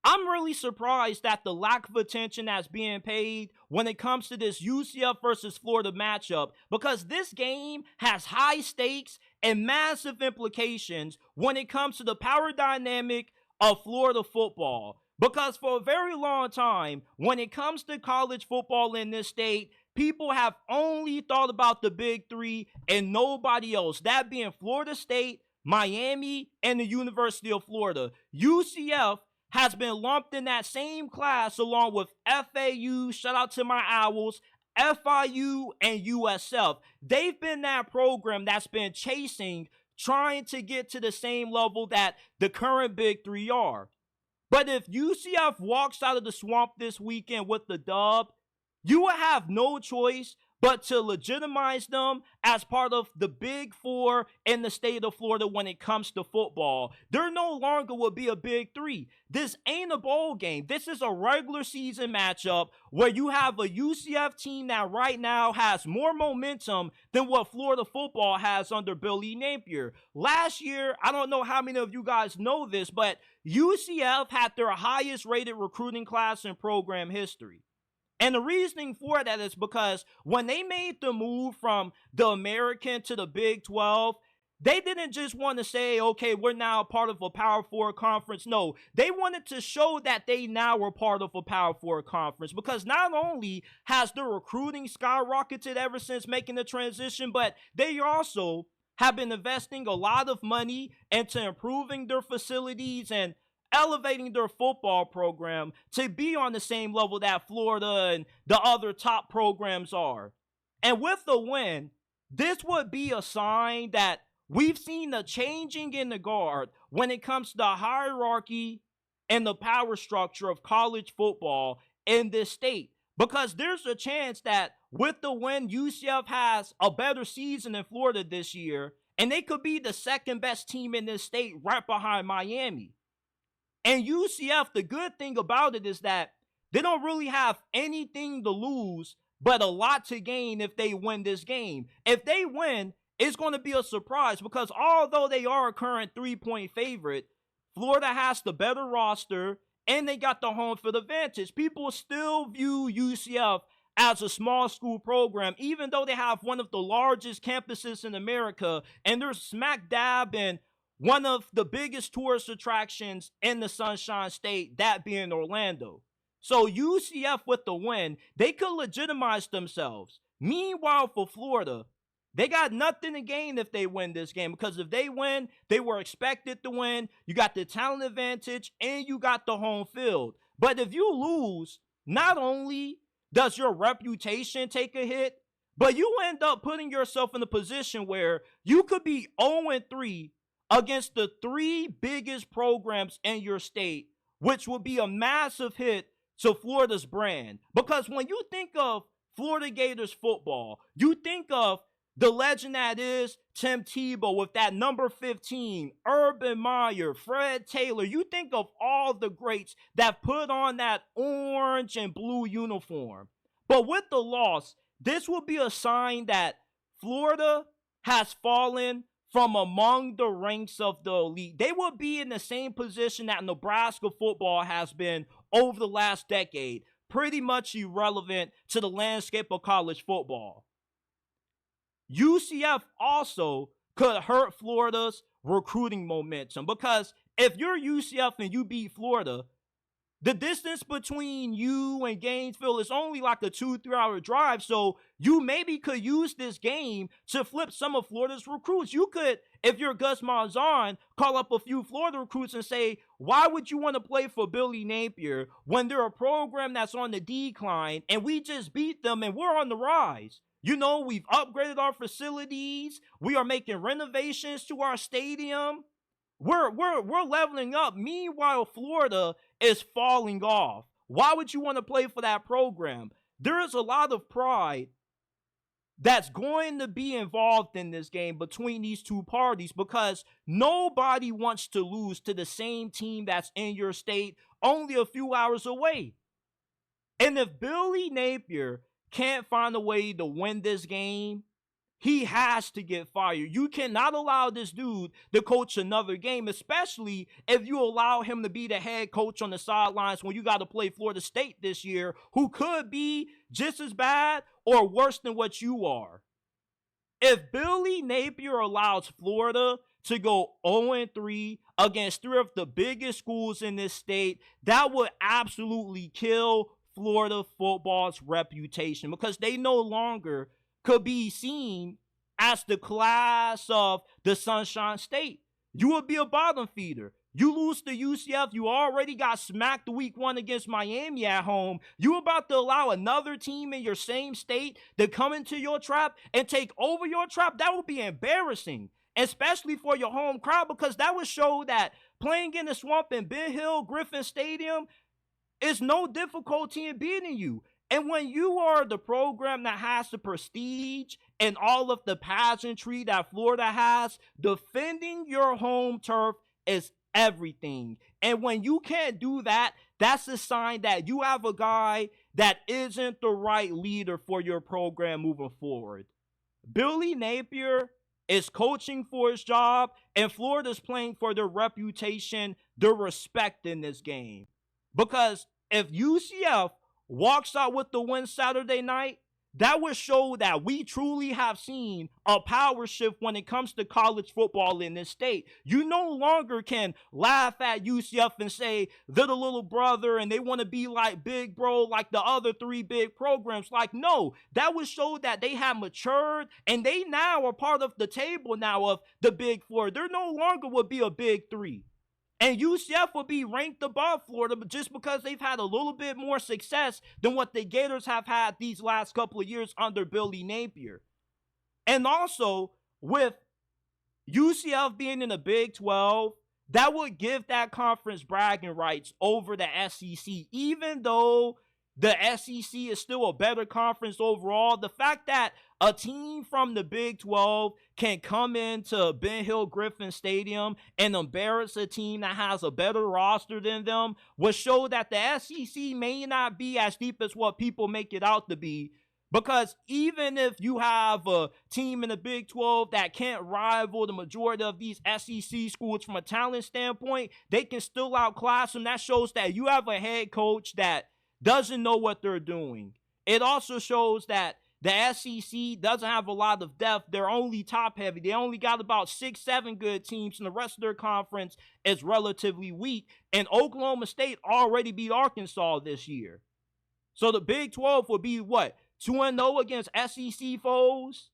I'm really surprised at the lack of attention that's being paid when it comes to this UCF versus Florida matchup, because this game has high stakes and massive implications when it comes to the power dynamic of Florida football. Because for a very long time, when it comes to college football in this state, people have only thought about the big three and nobody else. That being Florida State, Miami, and the University of Florida. UCF has been lumped in that same class along with FAU, shout out to my Owls, FIU, and USF. They've been that program that's been chasing, trying to get to the same level that the current big three are. But if UCF walks out of the swamp this weekend with the dub, you will have no choice but to legitimize them as part of the big four in the state of Florida when it comes to football. There no longer will be a big three. This ain't a bowl game. This is a regular season matchup where you have a UCF team that right now has more momentum than what Florida football has under Billy Napier. Last year, I don't know how many of you guys know this, but UCF had their highest rated recruiting class in program history. And the reasoning for that is because when they made the move from the American to the Big 12, they didn't just want to say, okay, we're now part of a Power 4 conference. No, they wanted to show that they now were part of a Power 4 conference, because not only has the recruiting skyrocketed ever since making the transition, but they also have been investing a lot of money into improving their facilities and elevating their football program to be on the same level that Florida and the other top programs are. And with the win, this would be a sign that we've seen a changing in the guard when it comes to the hierarchy and the power structure of college football in this state. Because there's a chance that with the win, UCF has a better season in Florida this year, and they could be the second best team in this state right behind Miami. And UCF, the good thing about it is that they don't really have anything to lose, but a lot to gain if they win this game. If they win, it's going to be a surprise, because although they are a current 3-point favorite, Florida has the better roster and they got the home field advantage. People still view UCF as a small school program, even though they have one of the largest campuses in America and they're smack dab in one of the biggest tourist attractions in the Sunshine State, that being Orlando. So UCF with the win, they could legitimize themselves. Meanwhile, for Florida, they got nothing to gain if they win this game, because if they win, they were expected to win. You got the talent advantage and you got the home field. But if you lose, not only does your reputation take a hit, but you end up putting yourself in a position where you could be 0-3 against the three biggest programs in your state, which would be a massive hit to Florida's brand. Because when you think of Florida Gators football, you think of the legend that is Tim Tebow with that number 15, Urban Meyer, Fred Taylor. You think of all the greats that put on that orange and blue uniform. But with the loss, this will be a sign that Florida has fallen from among the ranks of the elite. They will be in the same position that Nebraska football has been over the last decade, pretty much irrelevant to the landscape of college football. UCF also could hurt Florida's recruiting momentum, because if you're UCF and you beat Florida, the distance between you and Gainesville is only like a 2-3 hour drive. So you maybe could use this game to flip some of Florida's recruits. You could, if you're Gus Malzahn, call up a few Florida recruits and say, why would you want to play for Billy Napier when they're a program that's on the decline and we just beat them and we're on the rise? You know, we've upgraded our facilities. We are making renovations to our stadium. We're leveling up. Meanwhile, Florida is falling off. Why would you want to play for that program? There is a lot of pride that's going to be involved in this game between these two parties, because nobody wants to lose to the same team that's in your state only a few hours away. And if Billy Napier can't find a way to win this game, he has to get fired. You cannot allow this dude to coach another game, especially if you allow him to be the head coach on the sidelines when you got to play Florida State this year, who could be just as bad or worse than what you are. If Billy Napier allows Florida to go 0-3 against three of the biggest schools in this state, that would absolutely kill Florida football's reputation, because they no longer could be seen as the class of the Sunshine State. You would be a bottom feeder. You lose to UCF. You already got smacked week 1 against Miami at home. You about to allow another team in your same state to come into your trap and take over your trap? That would be embarrassing, especially for your home crowd, because that would show that playing in the swamp in Ben Hill Griffin Stadium is no difficulty in beating you. And when you are the program that has the prestige and all of the pageantry that Florida has, defending your home turf is everything. And when you can't do that, that's a sign that you have a guy that isn't the right leader for your program moving forward. Billy Napier is coaching for his job, and Florida's playing for their reputation, their respect in this game. Because if UCF walks out with the win Saturday night, that would show that we truly have seen a power shift when it comes to college football in this state. You no longer can laugh at UCF and say they're the little brother and they want to be like big bro like the other 3 big programs. Like, no, that would show that they have matured and they now are part of the table now of the big 4. There no longer would be a big 3. And UCF will be ranked above Florida just because they've had a little bit more success than what the Gators have had these last couple of years under Billy Napier. And also, with UCF being in the Big 12, that would give that conference bragging rights over the SEC. Even though the SEC is still a better conference overall, the fact that a team from the Big 12 can come into Ben Hill Griffin Stadium and embarrass a team that has a better roster than them will show that the SEC may not be as deep as what people make it out to be. Because even if you have a team in the Big 12 that can't rival the majority of these SEC schools from a talent standpoint, they can still outclass them. That shows that you have a head coach that doesn't know what they're doing. It also shows that the SEC doesn't have a lot of depth. They're only top heavy. They only got about 6-7 good teams, and the rest of their conference is relatively weak. And Oklahoma State already beat Arkansas this year. So the Big 12 will be what? 2-0 against SEC foes?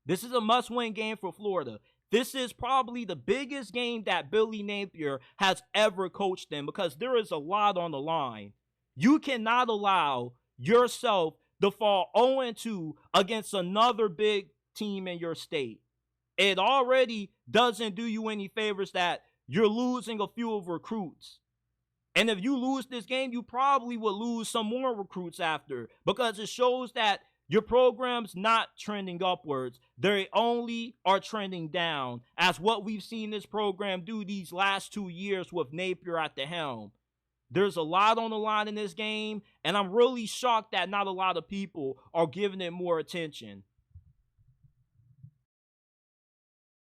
This is a must-win game for Florida. This is probably the biggest game that Billy Napier has ever coached in, because there is a lot on the line. You cannot allow yourself to fall 0-2 against another big team in your state. It already doesn't do you any favors that you're losing a few of recruits. And if you lose this game, you probably will lose some more recruits after, because it shows that your program's not trending upwards. They only are trending down, as what we've seen this program do these last 2 years with Napier at the helm. There's a lot on the line in this game, and I'm really shocked that not a lot of people are giving it more attention.